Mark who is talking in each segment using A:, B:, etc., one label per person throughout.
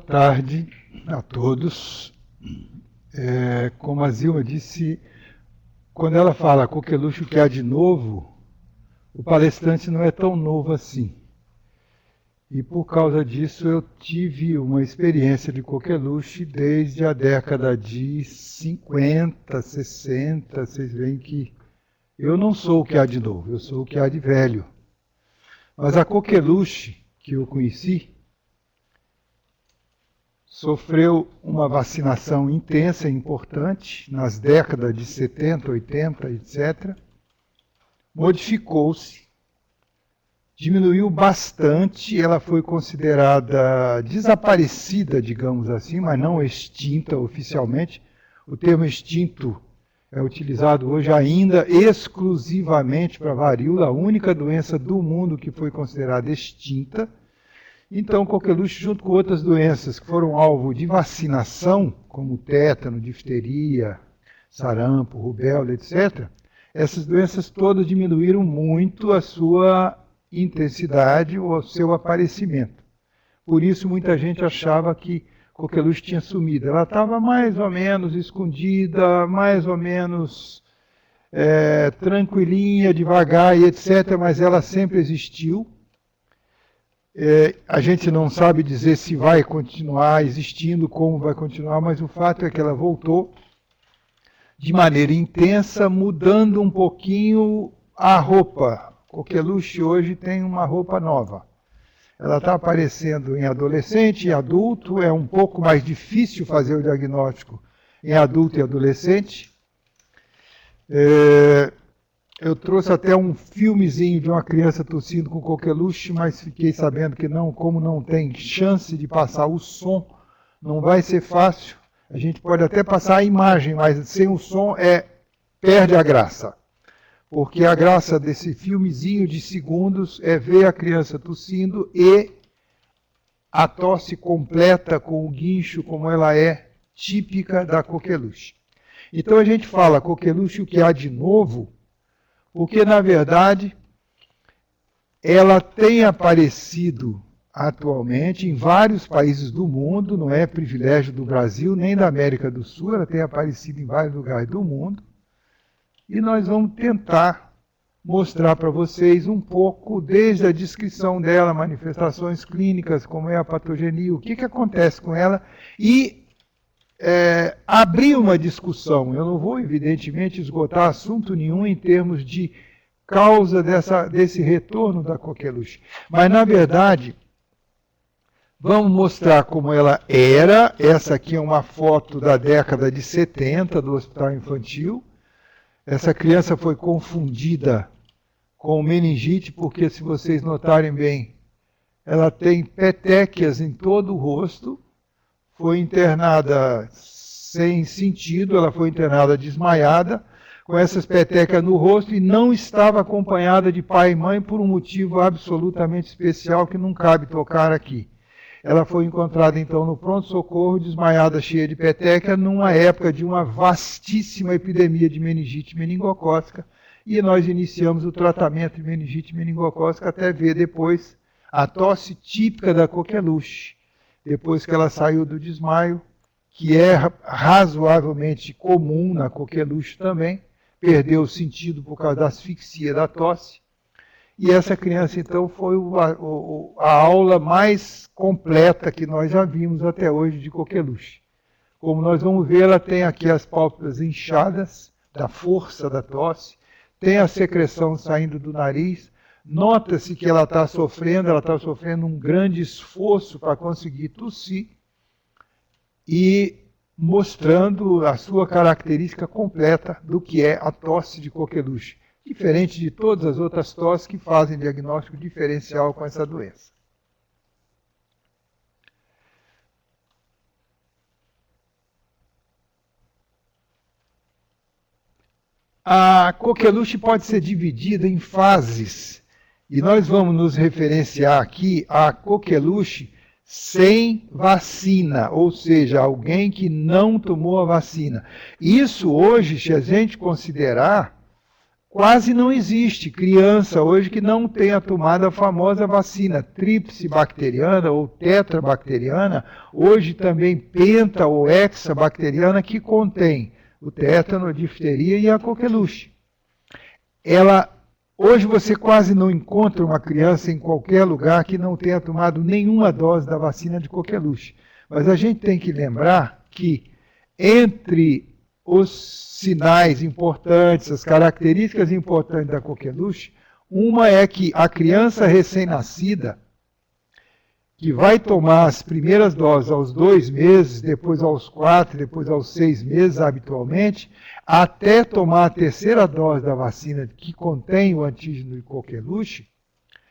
A: tarde a todos. Como a Zilma disse, quando ela fala coqueluche, o que há de novo, o palestrante não é tão novo assim. E por causa disso eu tive uma experiência de coqueluche desde a década de 50, 60. Vocês veem que eu não sou o que há de novo, eu sou o que há de velho. Mas a coqueluche que eu conheci sofreu uma vacinação intensa e importante nas décadas de 70, 80, etc. Modificou-se, diminuiu bastante, ela foi considerada desaparecida, digamos assim, mas não extinta oficialmente. O termo extinto é utilizado hoje ainda exclusivamente para varíola, a única doença do mundo que foi considerada extinta. Então, coqueluche, junto com outras doenças que foram alvo de vacinação, como tétano, difteria, sarampo, rubéola, etc., essas doenças todas diminuíram muito a sua intensidade ou o seu aparecimento. Por isso, muita gente achava que coqueluche tinha sumido. Ela estava mais ou menos escondida, mais ou menos tranquilinha, devagar e etc., mas ela sempre existiu. A gente não sabe dizer se vai continuar existindo, como vai continuar, mas o fato é que ela voltou de maneira intensa, mudando um pouquinho a roupa. Coqueluche hoje tem uma roupa nova. Ela está aparecendo em adolescente e adulto, é um pouco mais difícil fazer o diagnóstico em adulto e adolescente. Eu trouxe até um filmezinho de uma criança tossindo com coqueluche, mas fiquei sabendo que não, como não tem chance de passar o som, não vai ser fácil. A gente pode até passar a imagem, mas sem o som perde a graça. Porque a graça desse filmezinho de segundos é ver a criança tossindo e a tosse completa com o guincho, como ela é típica da coqueluche. Então a gente fala coqueluche, o que há de novo, porque, na verdade, ela tem aparecido atualmente em vários países do mundo, não é privilégio do Brasil nem da América do Sul, ela tem aparecido em vários lugares do mundo. E nós vamos tentar mostrar para vocês um pouco, desde a descrição dela, manifestações clínicas, como é a patogenia, o que acontece com ela, e abrir uma discussão. Eu não vou, evidentemente, esgotar assunto nenhum em termos de causa desse retorno da coqueluche. Mas, na verdade, vamos mostrar como ela era. Essa aqui é uma foto da década de 70 do Hospital Infantil. Essa criança foi confundida com meningite, porque, se vocês notarem bem, ela tem petequias em todo o rosto. Foi internada sem sentido, ela foi internada desmaiada, com essas petecas no rosto, e não estava acompanhada de pai e mãe por um motivo absolutamente especial que não cabe tocar aqui. Ela foi encontrada, então, no pronto-socorro, desmaiada, cheia de peteca, numa época de uma vastíssima epidemia de meningite meningocócica, e nós iniciamos o tratamento de meningite meningocócica até ver depois a tosse típica da coqueluche. Depois que ela saiu do desmaio, que é razoavelmente comum na coqueluche também, perdeu o sentido por causa da asfixia da tosse. E essa criança, então, foi a aula mais completa que nós já vimos até hoje de coqueluche. Como nós vamos ver, ela tem aqui as pálpebras inchadas, da força da tosse, tem a secreção saindo do nariz. Nota-se que ela está sofrendo um grande esforço para conseguir tossir e mostrando a sua característica completa do que é a tosse de coqueluche, diferente de todas as outras tosses que fazem diagnóstico diferencial com essa doença. A coqueluche pode ser dividida em fases. E nós vamos nos referenciar aqui à coqueluche sem vacina, ou seja, alguém que não tomou a vacina. Isso hoje, se a gente considerar, Quase não existe criança hoje que não tenha tomado a famosa vacina tríplice bacteriana ou tetrabacteriana, hoje também penta ou hexabacteriana, que contém o tétano, a difteria e a coqueluche. Hoje você quase não encontra uma criança em qualquer lugar que não tenha tomado nenhuma dose da vacina de coqueluche. Mas a gente tem que lembrar que entre os sinais importantes, as características importantes da coqueluche, uma é que a criança recém-nascida, que vai tomar as primeiras doses aos 2 meses, depois aos 4, depois aos 6 meses habitualmente, até tomar a terceira dose da vacina que contém o antígeno de coqueluche,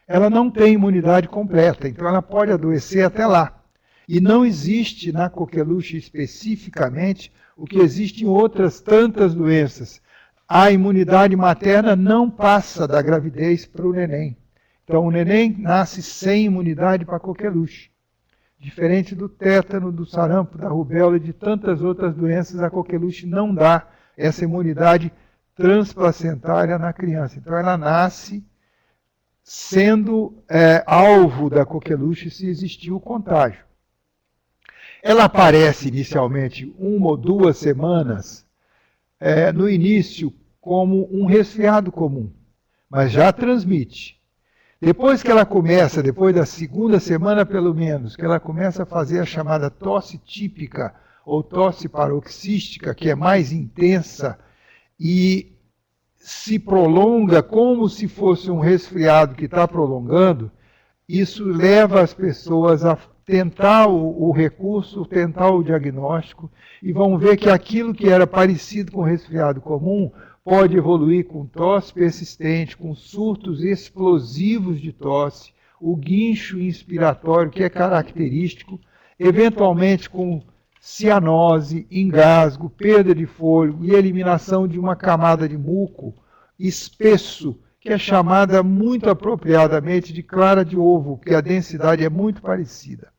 A: ela não tem imunidade completa, então ela pode adoecer até lá. E não existe na coqueluche especificamente o que existe em outras tantas doenças. A imunidade materna não passa da gravidez para o neném. Então o neném nasce sem imunidade para a coqueluche. Diferente do tétano, do sarampo, da rubéola e de tantas outras doenças, a coqueluche não dá essa imunidade transplacentária na criança. Então ela nasce sendo alvo da coqueluche se existir o contágio. Ela aparece inicialmente 1 ou 2 semanas, no início, como um resfriado comum, mas já transmite. Depois que ela começa, depois da 2ª semana pelo menos, que ela começa a fazer a chamada tosse típica ou tosse paroxística, que é mais intensa e se prolonga como se fosse um resfriado que está prolongando, isso leva as pessoas a tentar o recurso, tentar o diagnóstico, e vão ver que aquilo que era parecido com resfriado comum pode evoluir com tosse persistente, com surtos explosivos de tosse, o guincho inspiratório, que é característico, eventualmente com cianose, engasgo, perda de fôlego e eliminação de uma camada de muco espesso, que é chamada muito apropriadamente de clara de ovo, porque a densidade é muito parecida,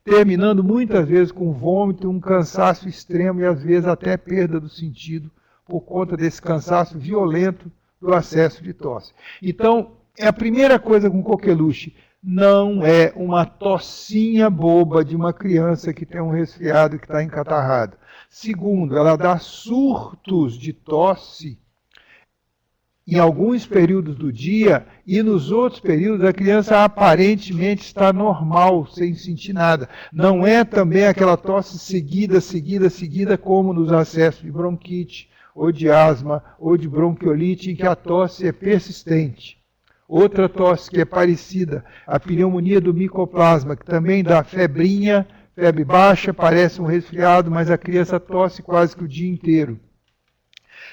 A: terminando muitas vezes com vômito, um cansaço extremo e às vezes até perda do sentido por conta desse cansaço violento do acesso de tosse. Então, a primeira coisa com coqueluche, não é uma tossinha boba de uma criança que tem um resfriado e que está encatarrado. Segundo, ela dá surtos de tosse em alguns períodos do dia, e nos outros períodos a criança aparentemente está normal, sem sentir nada. Não é também aquela tosse seguida, como nos acessos de bronquite, ou de asma, ou de bronquiolite, em que a tosse é persistente. Outra tosse que é parecida, a pneumonia do micoplasma, que também dá febrinha, febre baixa, parece um resfriado, mas a criança tosse quase que o dia inteiro.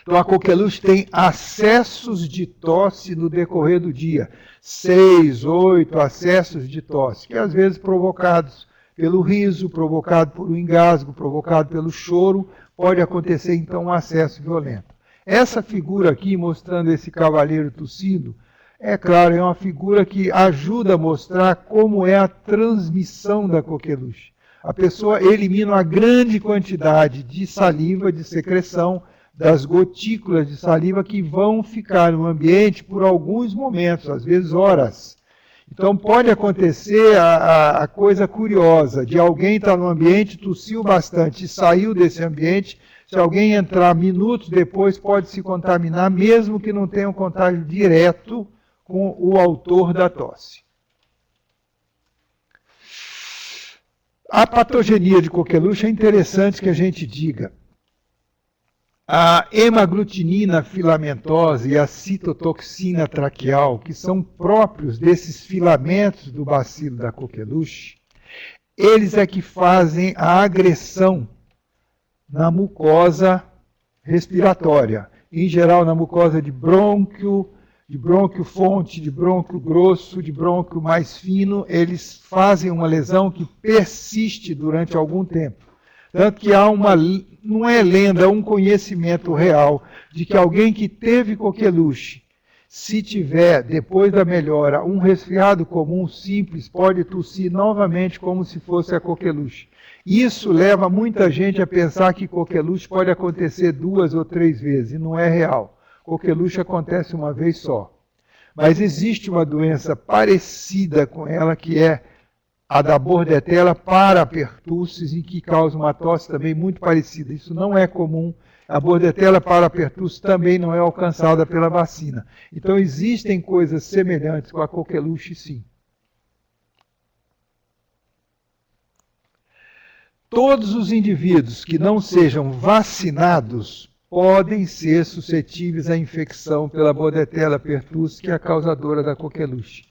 A: Então a coqueluche tem acessos de tosse no decorrer do dia, 6, 8 acessos de tosse, que às vezes provocados pelo riso, provocado por um engasgo, provocado pelo choro, pode acontecer então um acesso violento. Essa figura aqui, mostrando esse cavaleiro tossindo, é claro, é uma figura que ajuda a mostrar como é a transmissão da coqueluche. A pessoa elimina uma grande quantidade de saliva, de secreção, das gotículas de saliva que vão ficar no ambiente por alguns momentos, às vezes horas. Então pode acontecer a coisa curiosa de alguém estar no ambiente, tossiu bastante e saiu desse ambiente. Se alguém entrar minutos depois, pode se contaminar, mesmo que não tenha um contágio direto com o autor da tosse. A patogenia de coqueluche é interessante que a gente diga. A hemaglutinina filamentosa e a citotoxina traqueal, que são próprios desses filamentos do bacilo da coqueluche, eles é que fazem a agressão na mucosa respiratória, em geral na mucosa de brônquio fonte, de brônquio grosso, de brônquio mais fino, eles fazem uma lesão que persiste durante algum tempo. Tanto que há não é lenda, é um conhecimento real de que alguém que teve coqueluche, se tiver, depois da melhora, um resfriado comum simples, pode tossir novamente como se fosse a coqueluche. Isso leva muita gente a pensar que coqueluche pode acontecer 2 ou 3 vezes, e não é real. Coqueluche acontece uma vez só. Mas existe uma doença parecida com ela, que é a da Bordetella parapertussis, e que causa uma tosse também muito parecida. Isso não é comum. A Bordetella parapertussis também não é alcançada pela vacina. Então existem coisas semelhantes com a coqueluche, sim. Todos os indivíduos que não sejam vacinados podem ser suscetíveis à infecção pela Bordetella pertussis, que é a causadora da coqueluche.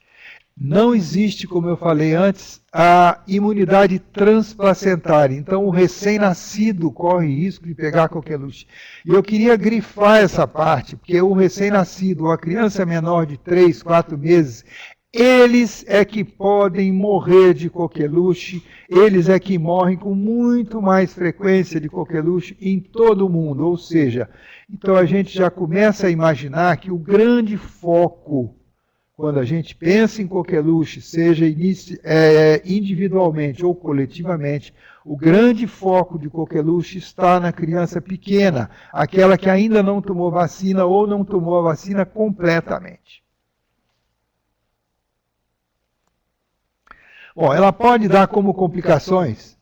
A: Não existe, como eu falei antes, a imunidade transplacentária. Então, o recém-nascido corre risco de pegar coqueluche. E eu queria grifar essa parte, porque o recém-nascido ou a criança menor de 3, 4 meses, eles é que podem morrer de coqueluche, eles é que morrem com muito mais frequência de coqueluche em todo o mundo. Ou seja, então a gente já começa a imaginar que o grande foco, quando a gente pensa em coqueluche, seja individualmente ou coletivamente, o grande foco de coqueluche está na criança pequena, aquela que ainda não tomou vacina ou não tomou a vacina completamente. Bom, ela pode dar como complicações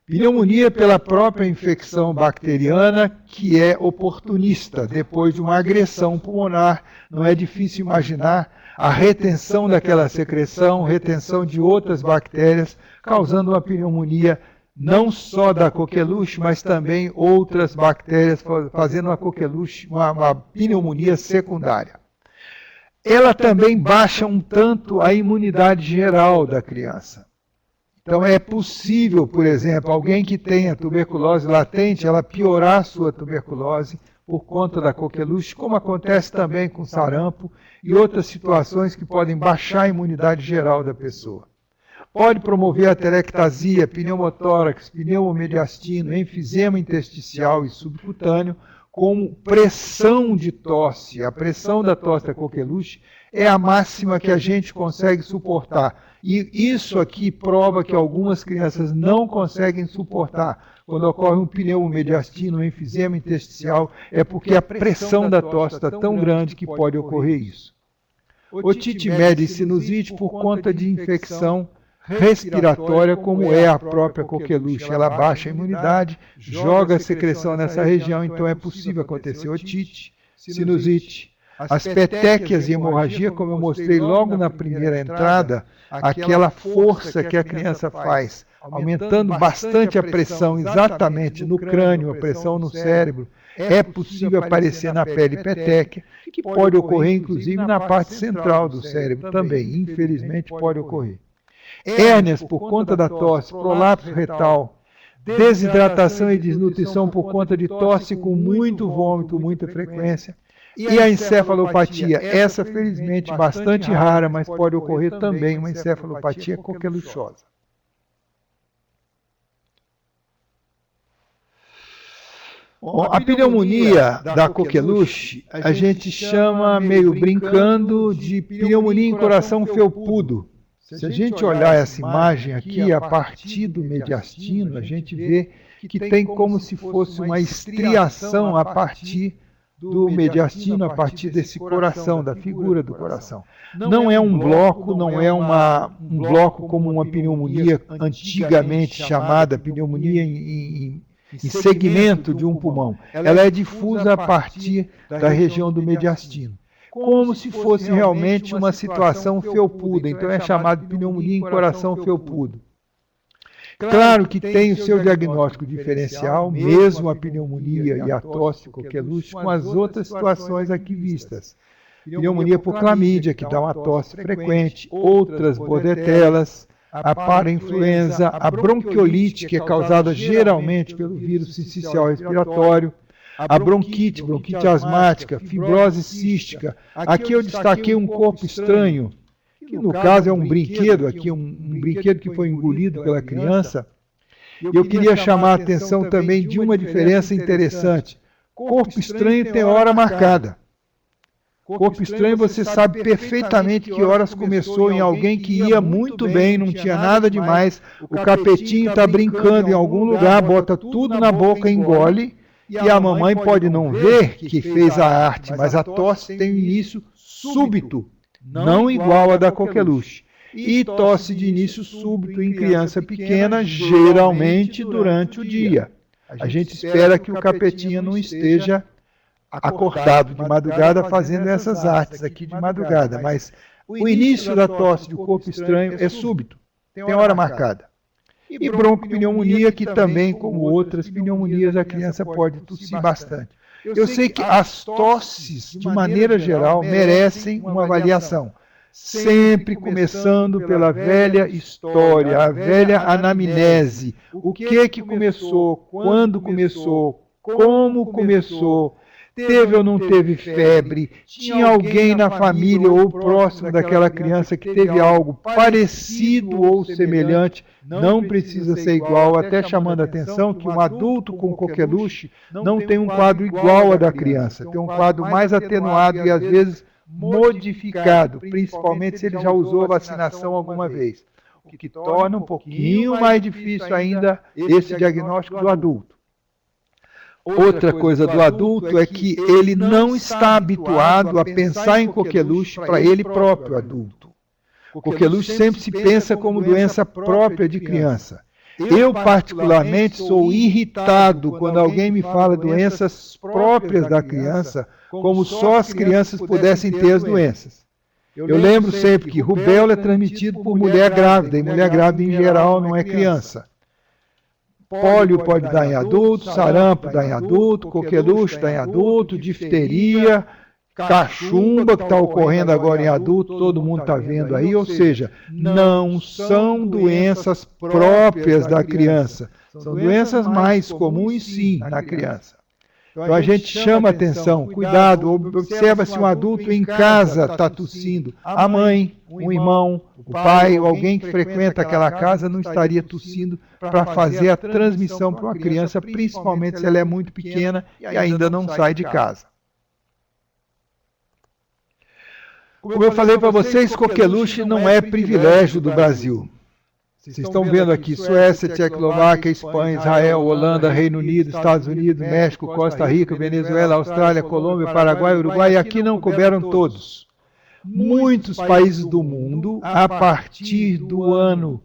A: pneumonia pela própria infecção bacteriana, que é oportunista, depois de uma agressão pulmonar. Não é difícil imaginar a retenção daquela secreção, retenção de outras bactérias, causando uma pneumonia não só da coqueluche, mas também outras bactérias, fazendo uma coqueluche, uma pneumonia secundária. Ela também baixa um tanto a imunidade geral da criança. Então é possível, por exemplo, alguém que tenha tuberculose latente, ela piorar a sua tuberculose por conta da coqueluche, como acontece também com sarampo e outras situações que podem baixar a imunidade geral da pessoa. Pode promover a atelectasia, pneumotórax, pneumomediastino, enfisema intersticial e subcutâneo, como pressão de tosse. A pressão da tosse da coqueluche é a máxima que a gente consegue suportar. E isso aqui prova que algumas crianças não conseguem suportar. Quando ocorre um pneumomediastino, um enfisema intersticial, é porque a pressão da tosse está tão grande que pode ocorrer isso. Otite média e sinusite por conta de infecção respiratória, como é a própria coqueluche. Ela baixa a imunidade, joga a secreção nessa região, então é possível acontecer otite, sinusite. As petequias e hemorragia, como eu mostrei logo na primeira entrada, aquela força que a criança faz, aumentando bastante a pressão exatamente no crânio, a pressão no cérebro, é possível aparecer na pele petequia, que pode ocorrer inclusive na parte central do cérebro também, infelizmente pode ocorrer. Hérnias por conta da tosse, prolapso retal, desidratação e desnutrição por conta de tosse com muito vômito, muita frequência. E a encefalopatia, essa felizmente bastante rara, mas pode ocorrer também uma encefalopatia coqueluchosa. Bom, a pneumonia da coqueluche a gente chama, meio brincando, de pneumonia em coração felpudo. Se a gente olhar essa imagem aqui, a partir do mediastino, a gente vê que tem como se fosse uma estriação a partir do mediastino, a partir desse coração, da figura do coração. Não é um bloco, não é um bloco como uma pneumonia antigamente chamada pneumonia em segmento de um pulmão. Ela é difusa a partir da região do mediastino, como se fosse realmente uma situação felpuda. Então é chamado de pneumonia em coração felpudo. Claro que tem o seu diagnóstico diferencial, mesmo a pneumonia e a tosse coqueluche, com as outras situações aqui vistas. Pneumonia por clamídia, que dá uma tosse frequente, outras bordetelas, a parainfluenza, a bronquiolite, que é causada geralmente pelo vírus sincicial respiratório, a bronquite asmática, fibrose cística. Aqui eu destaquei um corpo estranho, que no caso é um brinquedo, aqui um brinquedo que foi engolido pela criança. Eu queria chamar a atenção também de uma diferença interessante. Corpo estranho tem hora marcada. Corpo estranho você sabe perfeitamente que horas começou em alguém que ia muito bem, não tinha nada demais, o capetinho está brincando em algum lugar, bota tudo na boca, engole, E a mamãe pode não ver que fez a arte, mas a tosse tem um início súbito, não igual a da coqueluche. E tosse de início súbito em criança pequena, geralmente durante o dia. A gente espera que o capetinha não esteja acordado de madrugada fazendo essas artes aqui de madrugada, mas o início da tosse de corpo estranho é súbito, tem hora marcada. E broncopneumonia, que também, como outras pneumonias, a criança pode tossir bastante. Eu sei que as tosses, de maneira geral, merecem uma avaliação. Sempre começando pela velha história, a velha anamnese. O que começou, quando começou, como começou, teve ou não teve febre, tinha alguém na família ou próximo daquela criança que teve algo parecido ou semelhante, não precisa ser igual, até chamando a atenção que um adulto com coqueluche não tem um quadro igual ao da criança, tem um quadro mais atenuado e às vezes modificado, principalmente se ele já usou a vacinação alguma vez, o que torna um pouquinho mais difícil ainda esse diagnóstico do adulto. Outra coisa do adulto é que ele não está habituado a pensar em coqueluche para ele próprio, adulto. Coqueluche sempre se pensa como doença própria de criança. Eu, particularmente, sou irritado quando alguém me fala doenças próprias da criança, como só as crianças pudessem ter as doenças. Eu lembro sempre que rubéola é transmitido por mulher grávida, e mulher grávida, em geral, não é criança. Pólio pode dar em adulto, sarampo dá em adulto, coqueluche dá em adulto, difteria, cachumba, que está ocorrendo agora em adulto, todo mundo está vendo aí, ou seja, não são doenças próprias da criança, são doenças mais comuns sim na criança. Então a gente chama atenção, cuidado, observa se um adulto em casa está tossindo, a mãe, um irmão, o pai, ou alguém que frequenta aquela casa não estaria tossindo para fazer a transmissão para uma criança, principalmente se ela é muito pequena e ainda não sai de casa. Como eu falei para vocês, coqueluche não é privilégio do Brasil. Vocês estão vendo aqui Suécia, Tchecoslováquia, Espanha, Israel, Holanda, Reino Unido, Estados Unidos, México, Costa Rica, Venezuela, Austrália, Colômbia, Paraguai, Uruguai, e aqui não couberam todos. Muitos países do mundo, a partir do ano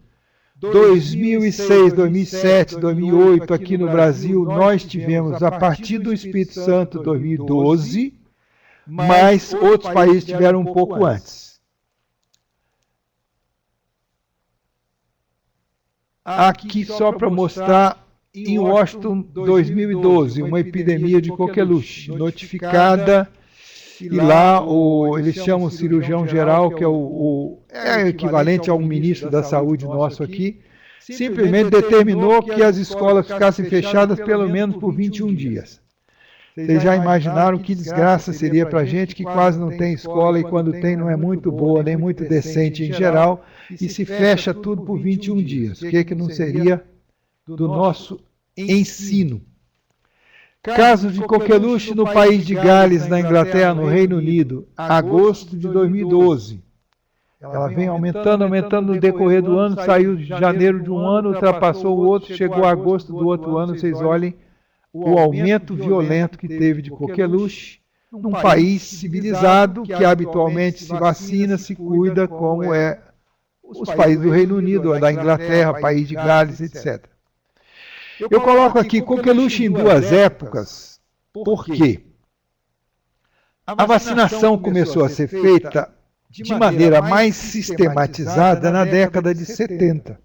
A: 2006, 2007, 2008, aqui no Brasil, nós tivemos, a partir do Espírito Santo, 2012, mas outros países tiveram um pouco antes. Aqui só para mostrar, em Washington, 2012, uma epidemia de coqueluche, notificada, e lá eles chamam o cirurgião geral, que é o equivalente ao ministro da saúde nosso aqui, simplesmente determinou que as escolas ficassem fechadas pelo menos por 21 dias. Vocês já imaginaram que desgraça seria para a gente que quase não tem escola e quando tem não é muito boa, nem muito decente em geral, e se fecha tudo por 21 dias. O que não seria do nosso ensino? Casos de coqueluche no país de Gales, na Inglaterra, no Reino Unido, agosto de 2012. Ela vem aumentando, aumentando no decorrer do ano, saiu de janeiro de um ano, ultrapassou o outro, chegou a agosto do outro ano, vocês olhem o aumento violento que teve de coqueluche num país civilizado que habitualmente se vacina, se cuida, como é os países do Reino Unido, da Inglaterra, país de Gales, etc. Eu coloco aqui coqueluche em duas épocas, por quê? A vacinação começou a ser feita de maneira mais sistematizada na década de 70.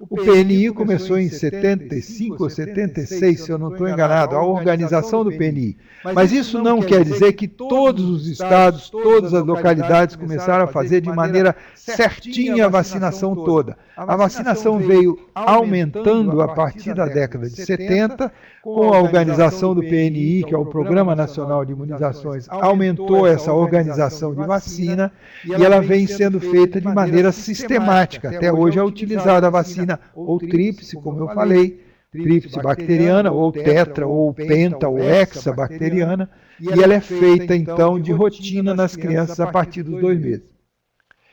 A: O PNI começou em 75 ou 76, se eu não estou enganado, a organização do PNI. Mas isso não quer dizer que todos os estados, todas as localidades começaram a fazer de maneira certinha a vacinação toda. A vacinação veio aumentando a partir da década de 70, com a organização do PNI, que é o Programa Nacional de Imunizações, aumentou essa organização de vacina e ela vem sendo feita de maneira sistemática. Até hoje é utilizada a vacina ou tríplice, como eu falei, tríplice bacteriana, ou tetra, ou penta, ou hexabacteriana, e ela é feita, então, de rotina nas crianças a partir dos 2 meses.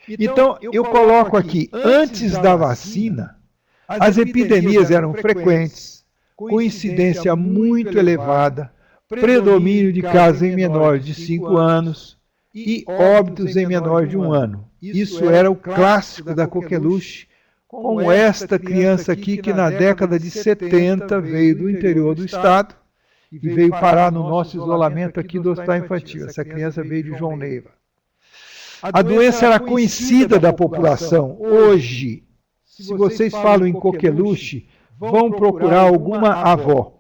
A: Então, eu coloco aqui, antes da vacina, as epidemias eram frequentes, com incidência muito elevada, predomínio de casos em menores de 5 anos e óbitos em menores de 1 ano. Isso era o clássico da coqueluche, como esta criança aqui que na década de 70 veio do interior do estado e veio parar no nosso isolamento aqui do Hospital Infantil. Essa criança veio de João Neiva. A doença era conhecida da população. Hoje, se vocês falam em coqueluche, vão procurar alguma avó.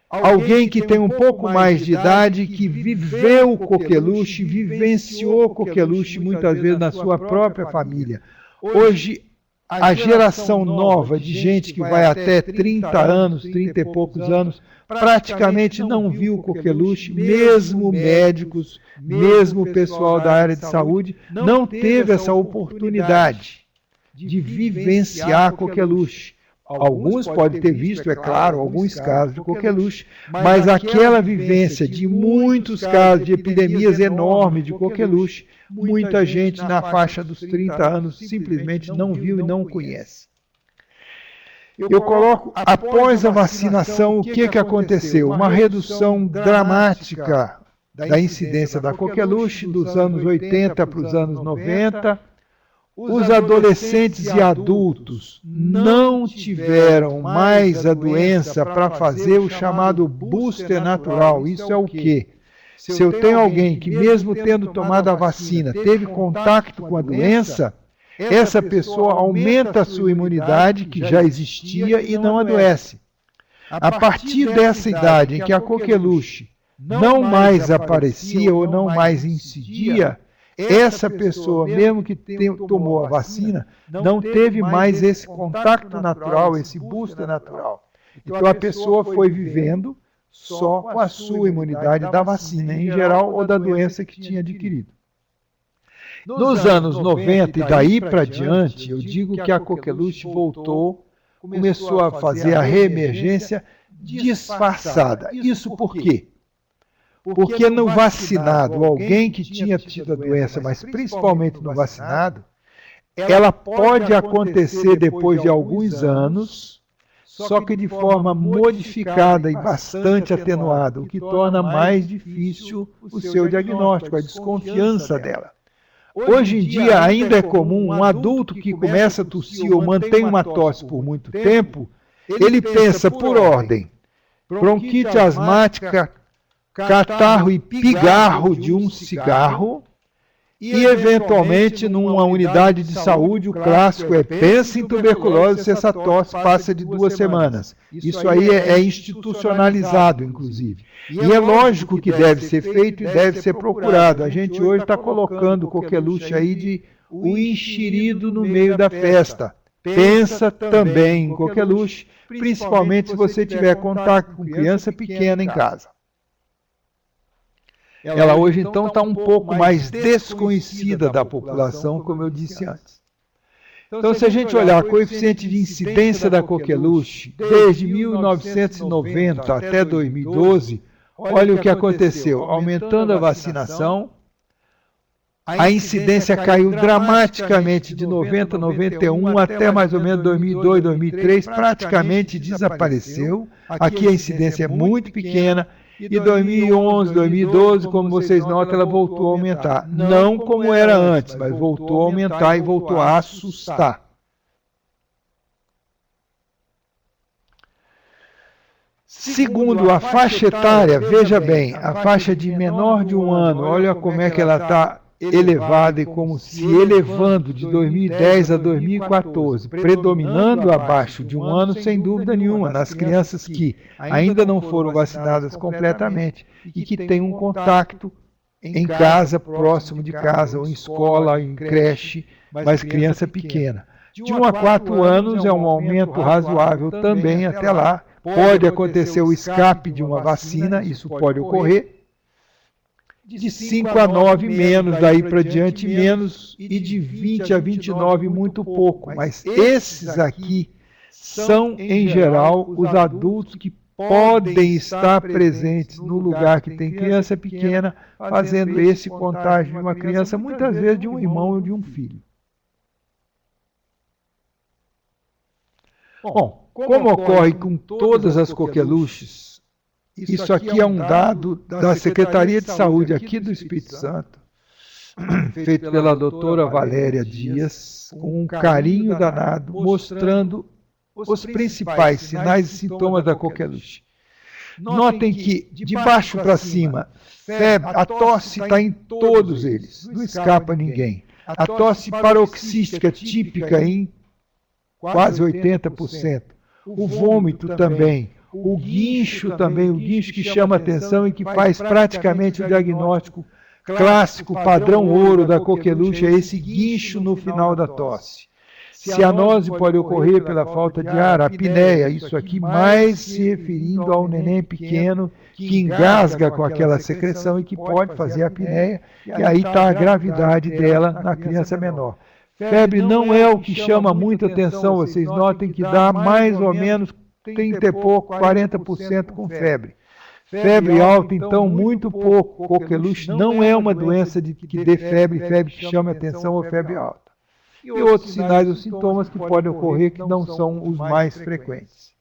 A: Alguém que tem um pouco mais de idade, que viveu coqueluche, vivenciou coqueluche muitas vezes na sua própria família. Hoje, a geração nova de gente que vai até 30 anos, 30 e poucos anos, praticamente não viu coqueluche, mesmo médicos, mesmo pessoal da área de saúde, não teve essa oportunidade de vivenciar coqueluche. Alguns podem ter visto, é claro, alguns casos de coqueluche, mas aquela vivência de muitos casos de epidemias enormes de coqueluche, muita gente na faixa dos 30 anos simplesmente não viu e não conhece. Eu coloco, após a vacinação, o que aconteceu? Uma redução dramática da incidência da coqueluche dos anos 80 para os anos 90. Os adolescentes e adultos não tiveram mais a doença para fazer o chamado booster natural. Isso é o quê? Se eu tenho alguém que, mesmo tendo tomado a vacina, teve contato com a doença, essa pessoa aumenta a sua imunidade, que já existia, e não adoece. A partir dessa idade em que a coqueluche não mais aparecia ou não mais incidia, essa pessoa, mesmo que tomou a vacina, não teve mais esse contato natural, esse booster natural. Então a pessoa foi vivendo só com a sua imunidade da vacina em geral ou da doença que tinha adquirido. Nos anos 90 e daí para diante, eu digo que a coqueluche voltou, começou a fazer a reemergência disfarçada. Isso por quê? Porque no vacinado, alguém que tinha tido a doença, mas principalmente no vacinado, ela pode acontecer depois de alguns anos, só que de forma modificada e bastante atenuada, o que torna mais difícil o seu diagnóstico, a desconfiança dela. Hoje em dia ainda é comum um adulto que começa a tossir ou mantém uma tosse por muito tempo, ele pensa por ordem, bronquite asmática, catarro e pigarro de um cigarro e, eventualmente, numa unidade de saúde, o clássico é pensa em tuberculose se essa tosse passa de 2 semanas. Isso aí é institucionalizado, inclusive. E é lógico que deve ser feito e deve ser procurado. A gente hoje está colocando coqueluche aí de o enxerido no meio da festa. Pensa também em coqueluche, principalmente se você tiver contato com criança pequena em casa. Ela hoje, então, está um pouco mais desconhecida da população, como eu disse antes. Então, se a gente olhar o coeficiente de incidência da coqueluche, desde 1990 até 2012, olha o que aconteceu. Aumentando a vacinação, a incidência caiu dramaticamente de 90 a 91 até mais ou menos 2002, 2003, praticamente desapareceu. Aqui a incidência é muito pequena. E 2011, 2012, como vocês notam, ela voltou a aumentar. Não como era antes, mas voltou a aumentar e voltou a assustar. Segundo a faixa etária, veja bem, a faixa de menor de 1 ano, olha como é que ela está elevada e como se elevando de 2010 a 2014, predominando abaixo de 1 ano, sem dúvida nenhuma, nas crianças que ainda não foram vacinadas completamente e que têm um contato em casa, próximo de casa, ou em escola, em creche, mas criança pequena. De 1 a 4 anos é um aumento razoável também até lá. Pode acontecer o escape de uma vacina, isso pode ocorrer. De 5 a 9 menos, daí para diante menos, e de 20 a 29 muito pouco. Mas esses aqui são, em geral, os adultos que podem estar presentes no lugar que tem criança pequena, fazendo esse contágio de uma criança, muitas vezes de um irmão ou de um filho. Bom, Como ocorre com todas as coqueluches, isso aqui é um dado da Secretaria de Saúde aqui do Espírito Santo, feito pela doutora Valéria Dias, com um carinho danado, mostrando os principais sinais e sintomas da coqueluche. Notem que, de baixo para cima, febre, a tosse está em todos eles, não escapa ninguém. A tosse paroxística típica em quase 80%. O vômito também. O guincho também, o guincho que chama atenção e que faz praticamente o diagnóstico clássico, padrão ouro da coqueluche, é esse guincho no final da tosse. Cianose pode ocorrer pela falta de ar, a apneia, isso aqui mais se referindo ao neném pequeno que engasga com aquela secreção e que pode fazer a apneia, e aí está a gravidade dela na criança menor. Febre não é o que chama muita atenção, vocês notem que dá mais ou menos 30 e pouco, 40% com febre. Febre alta, então, muito pouco. Coqueluche não é uma doença que dê febre, febre que chame atenção ou febre alta. E outros sinais ou sintomas que podem ocorrer que não são os mais frequentes.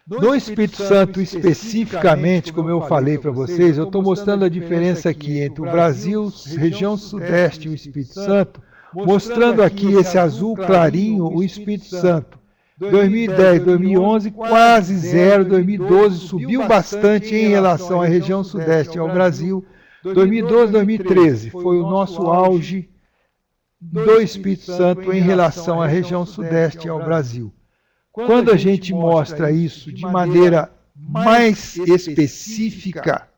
A: No Espírito Santo, especificamente, como eu falei para vocês, eu estou mostrando a diferença aqui entre o Brasil, região sudeste e o Espírito Santo, mostrando aqui esse azul clarinho, o Espírito Santo. 2010, 2011, quase zero, 2012 subiu bastante em relação à região sudeste e ao Brasil. 2012, 2013 foi o nosso auge do Espírito Santo em relação à região sudeste e ao Brasil. Quando a gente mostra isso de maneira mais específica,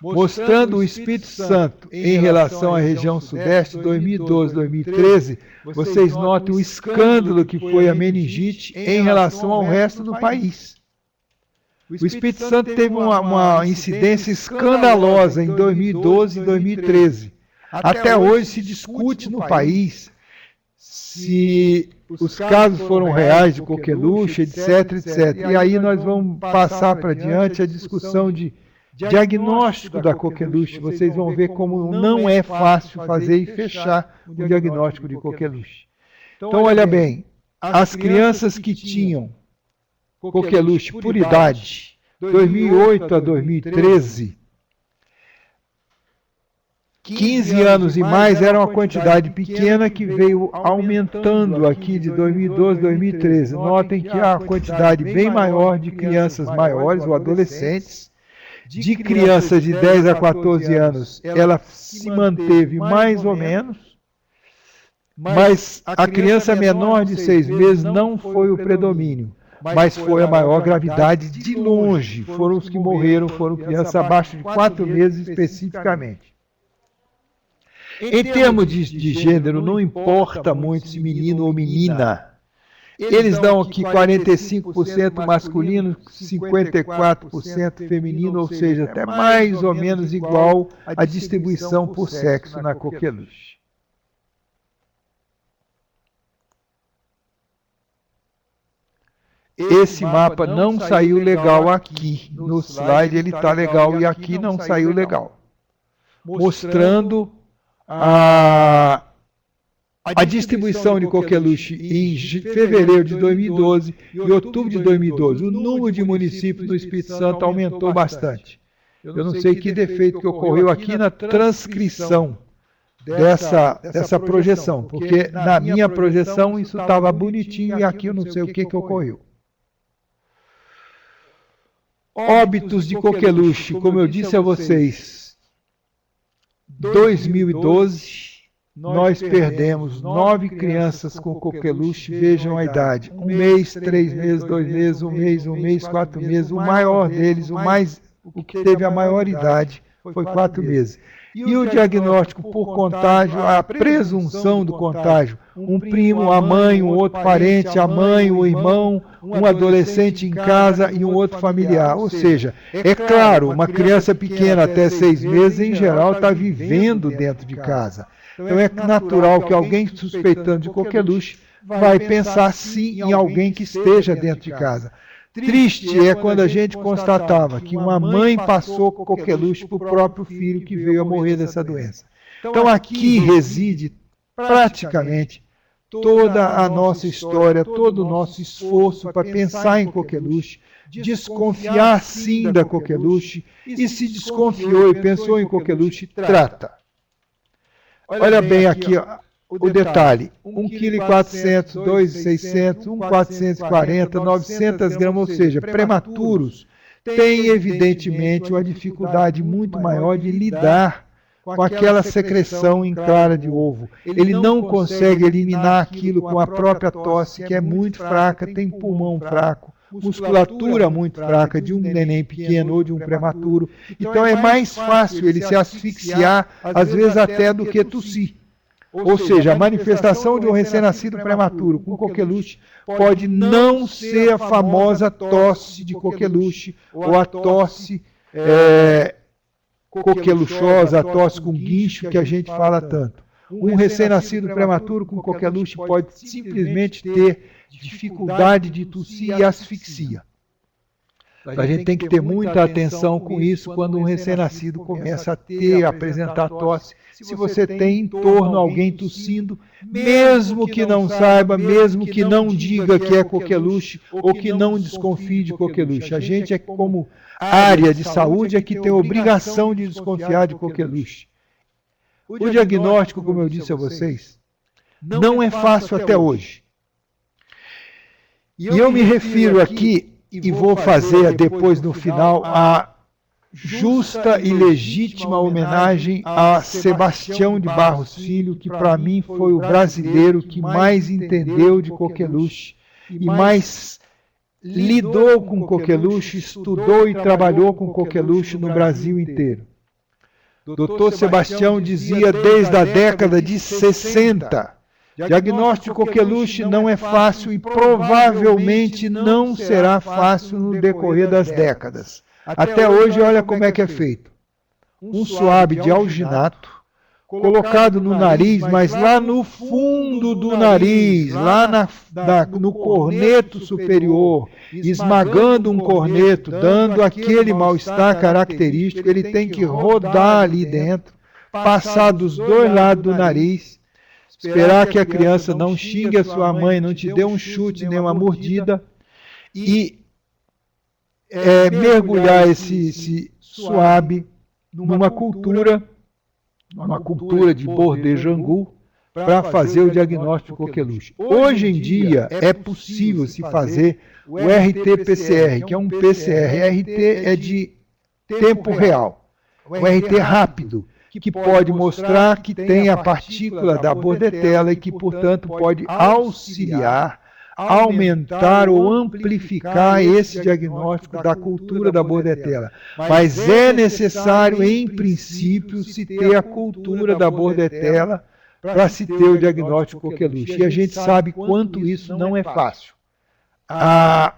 A: mostrando o Espírito Santo em relação à região sudeste, 2012, 2013, vocês notem o escândalo que foi a meningite em relação ao resto do país. O Espírito Santo teve uma incidência escandalosa em 2012 e 2013. Até hoje se discute no país se os casos foram reais de coqueluche, etc, etc. E aí nós vamos passar para diante a discussão de diagnóstico da coqueluche. Vocês vão ver como não é fácil fazer e fechar o diagnóstico de coqueluche. Então, olha bem, as crianças que tinham coqueluche por idade, 2008 a 2013, 15 anos e mais era uma quantidade pequena que veio aumentando aqui de 2012 a 2013. Notem que há uma quantidade bem maior de crianças maiores ou adolescentes. De crianças de 10 a 14 anos, ela se manteve mais ou menos, mas a criança menor de 6 meses não foi o predomínio, mas foi a maior gravidade de longe. Foram os que morreram, foram crianças abaixo de 4 meses especificamente. Em termos de gênero, não importa muito se menino ou menina. Eles dão aqui 45% masculino, 54% feminino, ou seja, até mais ou menos igual a distribuição por sexo na coqueluche. Esse mapa não saiu legal aqui. No slide ele está legal e aqui não saiu legal. Mostrando a distribuição de coqueluche em fevereiro de 2012 e outubro de 2012. O número de municípios no Espírito Santo aumentou bastante. Eu não sei que defeito que ocorreu aqui na transcrição dessa projeção, porque na minha projeção isso estava bonitinho e aqui eu não sei o que ocorreu. Óbitos de coqueluche, como eu disse a vocês, 2012, nós perdemos 9 crianças com coqueluche, vejam a idade, 1 mês, 3 meses, 2 meses, 1 mês, 4 meses, o maior deles, o que teve a maior idade foi 4 meses. E o diagnóstico por contágio, a presunção do contágio, um primo, a mãe, um outro parente, a mãe, o irmão, um adolescente em casa e um outro familiar. Ou seja, é claro, uma criança pequena até 6 meses, em geral, está vivendo dentro de casa. Então é natural que alguém suspeitando de coqueluche vai pensar sim em alguém que esteja dentro de casa. Triste é quando a gente constatava que uma mãe passou coqueluche para o próprio filho que veio a morrer dessa doença. Então aqui reside praticamente toda a nossa história, todo o nosso esforço para pensar em coqueluche, desconfiar sim da coqueluche, e se desconfiou e pensou em coqueluche, trata. Olha bem aqui ó, o detalhe, 1,4 kg, 2,600, 1,440, 900 gramas, ou seja, prematuros, têm evidentemente uma dificuldade muito maior de lidar com aquela secreção em clara de ovo. Ele não consegue eliminar aquilo com a própria tosse, que é muito fraca, tem pulmão fraco, musculatura muito fraca de um neném pequeno ou de um prematuro. Então é mais fácil ele se asfixiar, às vezes até do que tossir. Ou seja, a manifestação de um recém-nascido prematuro com coqueluche pode não ser a famosa tosse de coqueluche ou a tosse coqueluchosa, a tosse com guincho que a gente fala tanto. Um recém-nascido prematuro com coqueluche pode simplesmente ter dificuldade de tossir e asfixia. A gente tem que ter muita atenção com isso quando um recém-nascido começa a apresentar tosse. Se você tem em torno alguém tossindo, mesmo que não saiba, mesmo que não diga que é coqueluche ou que não desconfie de coqueluche. A gente como área de saúde é que tem obrigação de desconfiar de coqueluche. O diagnóstico, como eu disse a vocês, não é fácil até hoje. E eu me refiro aqui, e vou fazer depois no final, a justa e legítima homenagem a Sebastião de Barros Filho, que para mim foi o brasileiro que mais entendeu de coqueluche e mais lidou com coqueluche, estudou e trabalhou com coqueluche no Brasil inteiro. Dr. Sebastião dizia desde a década de 60, diagnóstico de coqueluche não é fácil e provavelmente não será fácil no decorrer das décadas. Até hoje, olha como é que é feito. Um suave de alginato, colocado no nariz, mas lá no fundo do nariz, lá no corneto superior, esmagando um corneto, dando aquele mal-estar característico, ele tem que rodar ali dentro, passar dos dois lados do nariz, esperar que a criança não xingue a sua mãe, não te dê um chute nem uma mordida, e mergulhar esse suave numa cultura de Bordeaux-Jangu para fazer o diagnóstico de coqueluche. Hoje em dia é possível se fazer o RT-PCR, que é um PCR. RT é de tempo real, o RT rápido, que pode mostrar que tem a partícula da bordetela e que, portanto, pode auxiliar, aumentar ou amplificar esse diagnóstico da cultura da bordetela. Mas é necessário, em princípio, se ter a cultura da bordetela para se ter o diagnóstico de coqueluche. E a gente sabe quanto isso não é fácil. A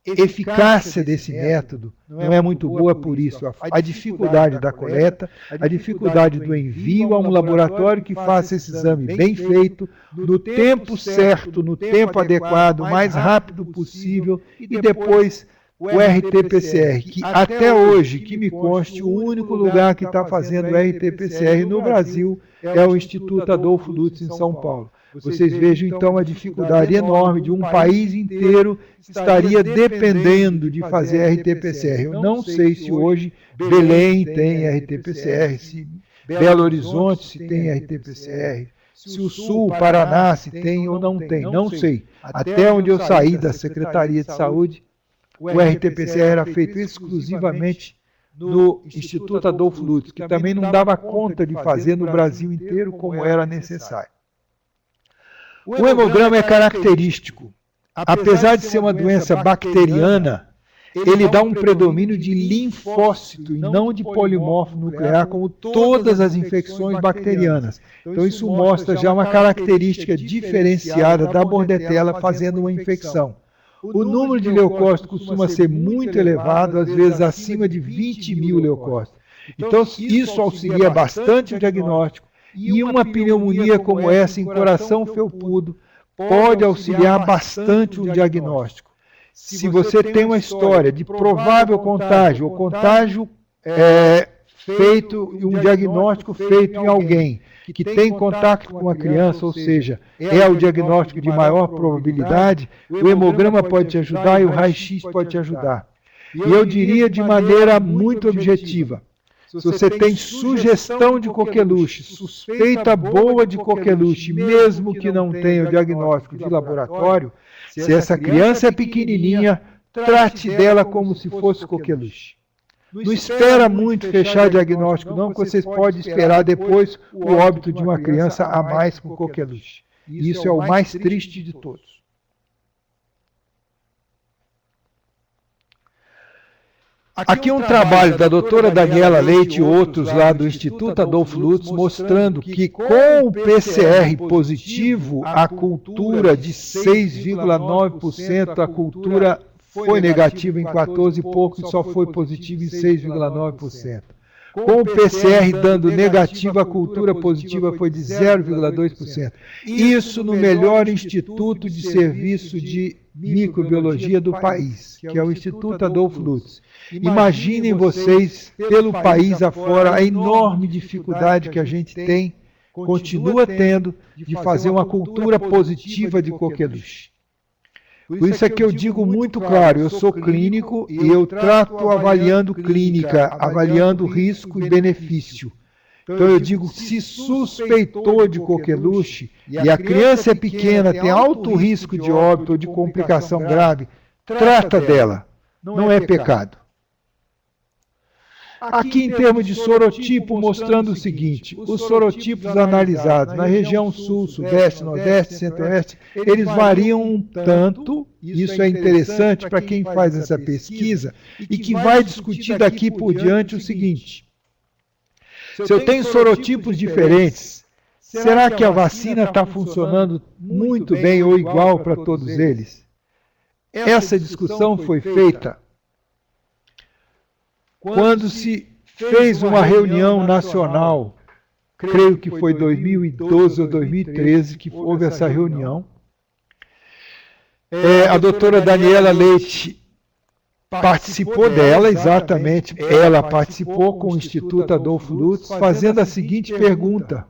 A: eficácia desse método não é muito boa por isso. A dificuldade da coleta, a dificuldade do envio a um laboratório que faça esse exame bem feito, no tempo certo, no tempo adequado, o mais rápido possível, e depois o RT-PCR, que até hoje, que me conste, o único lugar que está fazendo o RT-PCR no Brasil é o Instituto Adolfo Lutz, em São Paulo. Vocês vejam então a dificuldade enorme de um país inteiro estaria dependendo de fazer RT-PCR. Eu não sei se hoje Belém tem RT-PCR, se Belo Horizonte se tem RT-PCR, se o Sul, Paraná, se tem ou não tem, não sei. Até onde eu saí da Secretaria de Saúde, o RT-PCR era feito exclusivamente no Instituto Adolfo Lutz, que também não dava conta de fazer no Brasil inteiro como era necessário. O hemograma é característico. Apesar de ser uma doença bacteriana, ele dá um predomínio de linfócito e não de polimorfo nuclear, como todas as infecções bacterianas. Então isso mostra já uma característica diferenciada da bordetela fazendo uma infecção. O número de leucócitos costuma ser muito elevado, às vezes acima de 20 mil leucócitos. Então isso auxilia bastante o diagnóstico. E uma pneumonia como essa em coração felpudo pode auxiliar bastante o diagnóstico. Se você tem uma história de provável contágio ou contágio feito em alguém que tem contato com a criança, ou seja, é o diagnóstico de maior probabilidade, o hemograma pode te ajudar e o raio-x pode te ajudar. E eu diria de maneira muito objetiva, se você tem sugestão de coqueluche, suspeita boa de coqueluche, mesmo que não tenha o diagnóstico de laboratório, se essa criança é pequenininha, trate dela como se fosse coqueluche. Não espera muito fechar diagnóstico, não, que vocês podem esperar depois o óbito de uma criança a mais com coqueluche. Isso é o mais triste de todos. Aqui um trabalho da doutora Daniela Leite e outros lá do Instituto Adolfo Lutz, mostrando que com o PCR positivo, a cultura de 6,9%, a cultura foi negativa em 14 e pouco e só foi positiva em 6,9%. Com o PCR dando negativo, a cultura positiva foi de 0,2%. Isso no melhor instituto de serviço de microbiologia do país, que é o Instituto Adolfo Lutz. Imaginem vocês, pelo país afora, a enorme dificuldade que a gente tem, continua tendo, de fazer uma cultura positiva de coqueluche. Por isso é que eu digo muito claro, eu sou clínico e eu trato avaliando clínica, avaliando risco e benefício. Então eu digo, se suspeitou de coqueluche e a criança é pequena, tem alto risco de óbito ou de complicação grave, trata dela, não é pecado. Aqui em termos de sorotipo, mostrando o seguinte, os sorotipos analisados na região sul, sudeste, nordeste, centro-oeste, eles variam um tanto, isso é interessante para quem faz essa pesquisa, e que vai discutir daqui por diante o seguinte, se eu tenho sorotipos diferentes, será que a vacina está funcionando muito bem ou igual para todos eles? Essa discussão foi feita quando se fez uma reunião nacional, creio que foi 2012 ou 2013 que houve essa reunião. A doutora Daniela Leite participou dela, exatamente, ela participou com o Instituto Adolfo Lutz, fazendo a seguinte pergunta.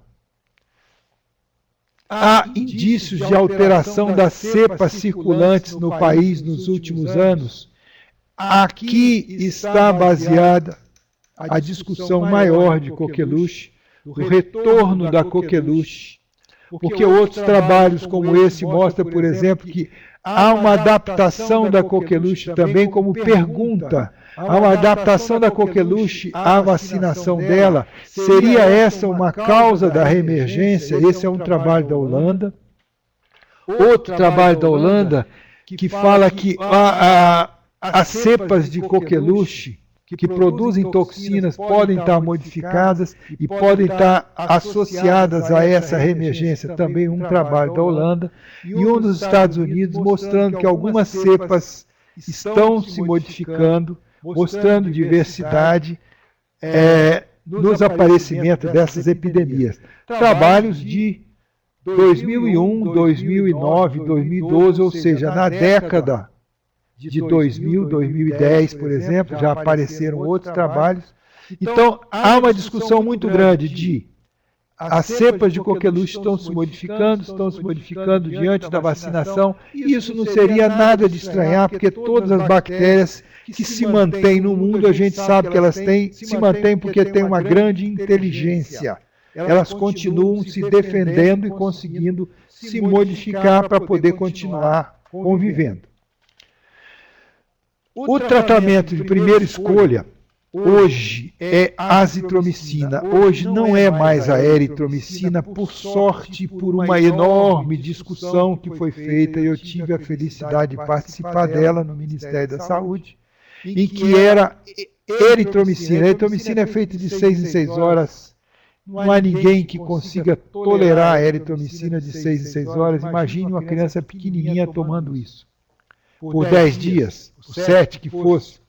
A: Há indícios de alteração das cepas circulantes no país nos últimos anos? Aqui está baseada a discussão maior de coqueluche, o retorno da coqueluche, porque outros trabalhos como esse mostram, por exemplo, que há uma adaptação da coqueluche também como pergunta, há uma adaptação da coqueluche à vacinação dela, seria essa uma causa da reemergência? Esse é um trabalho da Holanda. Outro trabalho da Holanda que fala que as cepas de coqueluche que produzem toxinas podem estar modificadas e podem estar associadas a essa reemergência. Também um trabalho da Holanda e um dos Estados Unidos mostrando que algumas cepas estão se modificando, mostrando diversidade nos aparecimentos dessas epidemias. Trabalhos de 2001, 2009, 2012, ou seja, na década de 2000, 2010, por exemplo, já apareceram outros trabalhos. Então, há uma discussão muito grande de as cepas de coqueluche estão se modificando diante da vacinação, e isso não seria nada de estranhar, porque todas as bactérias que se mantêm no mundo, a gente sabe que elas se mantêm porque têm uma grande inteligência. Elas continuam se defendendo e conseguindo se modificar para poder continuar convivendo. O tratamento de primeira escolha hoje é a azitromicina. Hoje não é mais a eritromicina, por sorte, por uma enorme discussão que foi feita, e eu tive a felicidade de participar dela no Ministério da Saúde, em que era eritromicina. A eritromicina é feita de 6 em 6 horas. Não há ninguém que consiga tolerar a eritromicina de 6 em 6 horas. Imagine uma criança pequenininha tomando isso por 10 dias, por 7 que fosse.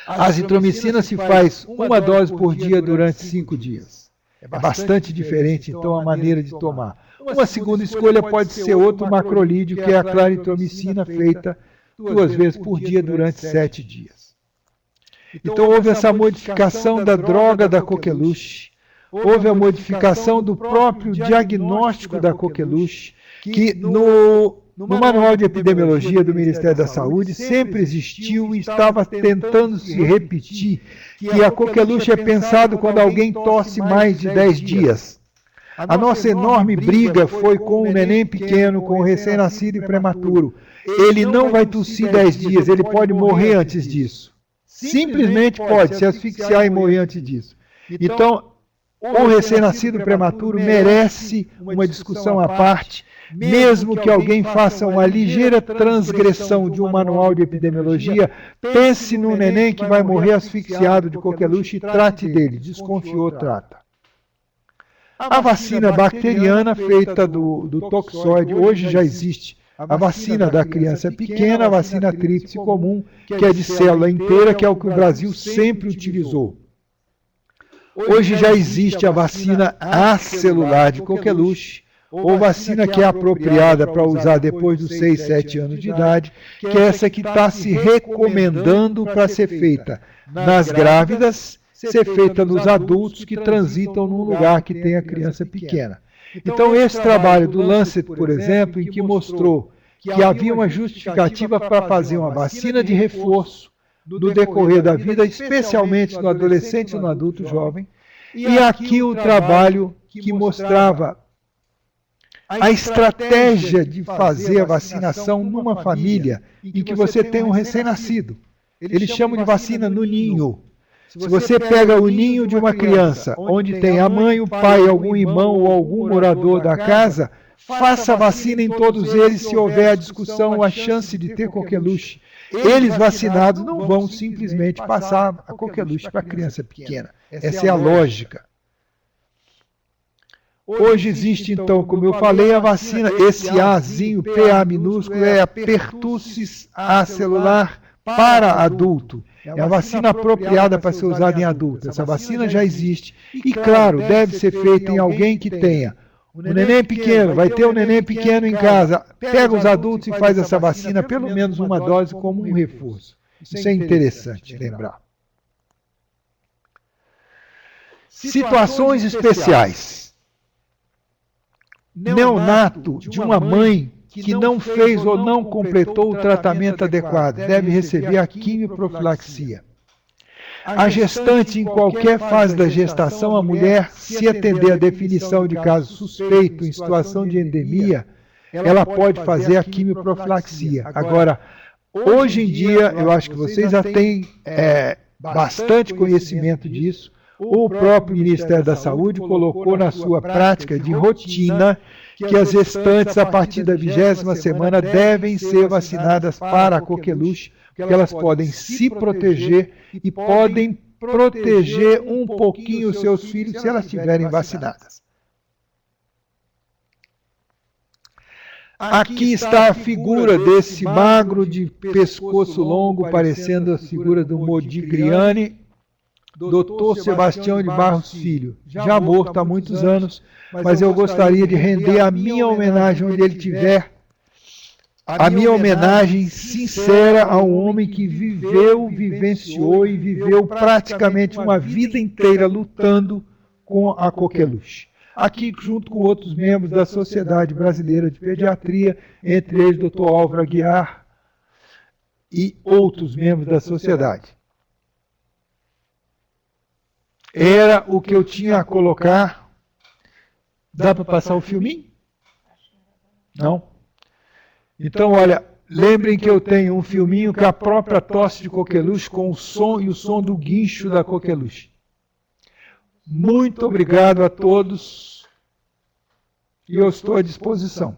A: A azitromicina se faz uma dose por dia durante 5 dias. É bastante diferente, então, a maneira de tomar. Uma segunda escolha pode ser outro macrolídeo, que é a claritromicina, feita 2 vezes por dia durante 7 dias. Então houve essa modificação da droga da coqueluche, houve a modificação do próprio diagnóstico da coqueluche, que no Manual de Epidemiologia do Ministério da Saúde sempre existiu e estava tentando se repetir que a coqueluche é pensado quando alguém tosse mais de 10 dias. A nossa enorme briga foi com o neném pequeno, com o recém-nascido e prematuro. Ele não vai tossir 10 dias, ele pode morrer antes disso. Simplesmente pode se asfixiar e morrer antes disso. Então, o recém-nascido prematuro merece uma discussão à parte, mesmo que alguém faça uma ligeira transgressão de um manual de epidemiologia, pense no neném que vai morrer asfixiado de coqueluche e trate dele, desconfiou, trata. A vacina bacteriana feita do toxoide, hoje já existe a vacina da criança pequena, a vacina tríplice comum, que é de célula inteira, que é o que o Brasil sempre utilizou. Hoje já existe a vacina acelular de coqueluche, ou vacina que é apropriada para usar depois dos 6, 7 anos de idade, que é essa que está se recomendando para ser feita nas grávidas, ser feita nos adultos que transitam num lugar que tem a criança pequena. Então esse trabalho do Lancet, por exemplo, em que mostrou que havia uma justificativa para fazer uma vacina de reforço no decorrer da vida, especialmente no adolescente e no adulto jovem, e aqui o trabalho que mostrava a estratégia de fazer a vacinação numa família em que você tem um recém-nascido. Eles chamam de vacina no ninho. Se você pega o ninho de uma criança, onde tem a mãe, o pai, algum irmão ou algum morador da casa, faça a vacina em todos eles se houver a discussão ou a chance de ter coqueluche. Eles vacinados não vão simplesmente passar a coqueluche para a criança pequena. Essa é a lógica. Hoje existe, então, como eu falei, a vacina, esse Azinho, PA minúsculo, é a pertussis acelular para adulto. É a vacina apropriada para ser usada em adulto. Essa vacina já existe e, claro, deve ser feita em alguém que tenha um neném pequeno, vai ter um neném pequeno em casa. Pega os adultos e faz essa vacina, pelo menos uma dose, como um reforço. Isso é interessante lembrar. Situações especiais. Neonato de uma mãe que não fez ou não completou o tratamento adequado deve receber a quimioprofilaxia. A gestante, em qualquer fase da gestação, a mulher, se atender à definição de caso suspeito em situação de endemia, ela pode fazer a quimioprofilaxia. Agora, hoje em dia, eu acho que vocês já têm bastante conhecimento disso. O próprio Ministério da Saúde colocou na sua prática de rotina que as gestantes, a partir da 20ª semana, devem ser vacinadas para a coqueluche, porque elas podem se proteger e podem proteger um pouquinho os seus filhos se elas estiverem vacinadas. Aqui está a figura desse magro de pescoço longo, parecendo a figura do Modigliani, Dr. Sebastião de Barros Filho, já morto há muitos anos, mas eu gostaria de render a minha homenagem onde ele estiver, a minha homenagem sincera a um homem que viveu, vivenciou e viveu praticamente uma vida inteira lutando com a coqueluche. Aqui, junto com outros membros da Sociedade Brasileira de Pediatria, entre eles Dr. Álvaro Aguiar e outros membros da sociedade. Era o que eu tinha a colocar. Dá para passar o filminho? Não? Então, olha, lembrem que eu tenho um filminho com a própria tosse de coqueluche, com o som e o som do guincho da coqueluche. Muito obrigado a todos e eu estou à disposição.